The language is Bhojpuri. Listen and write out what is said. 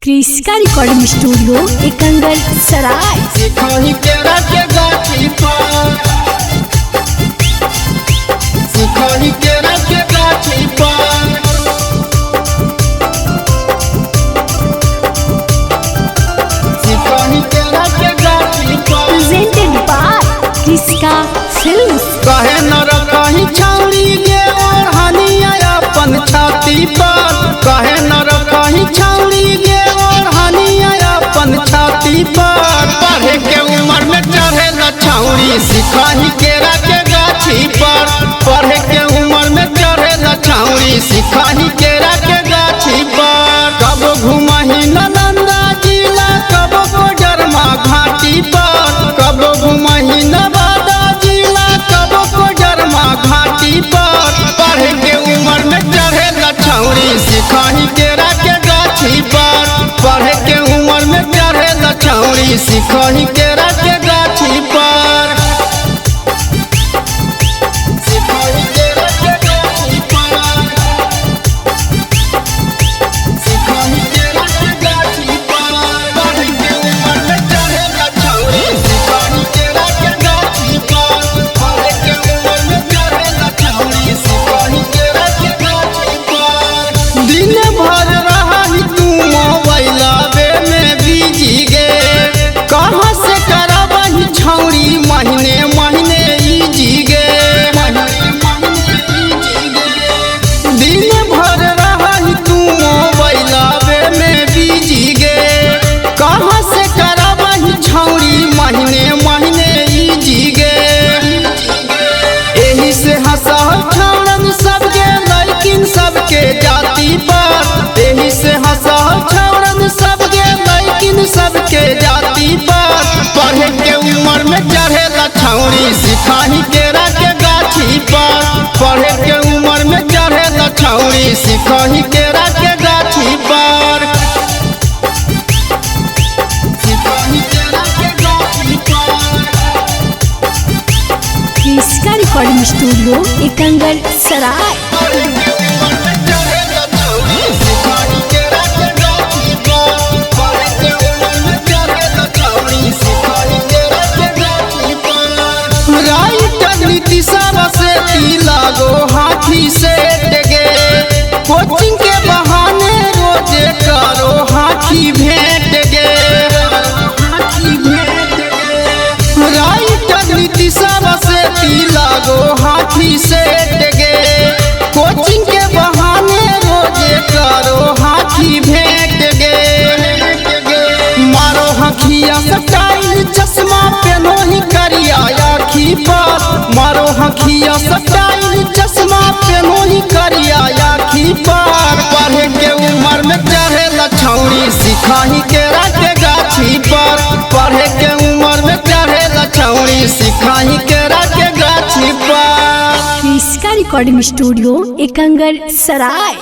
क्रिस्का रिकॉर्डिंग स्टूडियो एकंगर सराय। सिखाही केरा के गाछी पर, सिखाही केरा के गाछी पर, सिखाही केरा के गाछी पर। Presented by Kriska films. कहे न रखही छौरी गे ओढ़निया अपन छाती पर, कहे न रखही छौरी गे ओढ़निया अपन छाती पर। पढ़े के उम्र में चढ़े न छौरी सिखाही केरा के गाछी पर, पढ़े के उम्र में चढ़े न छौरी सिखाही केरा के गाछी पर। कब घुमही नालंदा जिला, कब कोडरमा घाटी पर, कब घुमही नवादा जिला, कब कोडरमा घाटी पर। पढ़े के उम्र में चढ़े न छौरी सिखाही केरा के गाछी पर, पढ़े के उम्र में चढ़े न छौरी सिखाही केरा के गाछी पर, सिखाही केरा के गाछी पर, सिखाही केरा के गाछी पर। पढ़े के उम्र में चढ़े न छौरी सिखाही केरा के गाछी पर, पढ़े के उम्र में चढ़े न छौरी सिखाही केरा के गाछी पर। दिन भर रही तू मोबाइलवे में बिजी गे, कहाँ से करबही छौरी महीने महीने इजी गे, दिन भर रही तू मोबाइलवे में बिजी गे, कहाँ से करबही छौरी महीने महीने इजी गे। एही से हंसा छौरन सबके लड़किन सबके जाति पर, एही से हंसा छौरन सबके लड़किन सबके जाति पर। पढ़े के उम्र में चढ़े न छौरी सिखाही केरा के गाछी पर, पढ़े के उम्र में चढ़े न छौरी सिखाही केरा के गाछी पर, सिखाही केरा के गाछी पर। क्रिस्का रिकॉर्डिंग स्टूडियो एकंगर सराय। लागो हाथी से गे, कोचिंग के बहाने रोजे करो हाथी भेंट गे, हाथी भेंट गे। राइटर नीति से लागो हाथी से गे, कोचिंग के बहाने रोजे करो हाथी भेंट गे। मारो हखिया स्टाइल चश्मा पेनो ही करिया आखी पर, मारो हखिया स्टाइल चश्मा पेनो ही करिया आखी पर। पढ़े के उम्र में चढ़े न छौरी सिखाही केरा के गाछी पर, पढ़े के उम्र में चढ़े न छौरी सिखाही केरा के गाछी पर। क्रिस्का रिकॉर्डिंग स्टूडियो एकंगर सराय।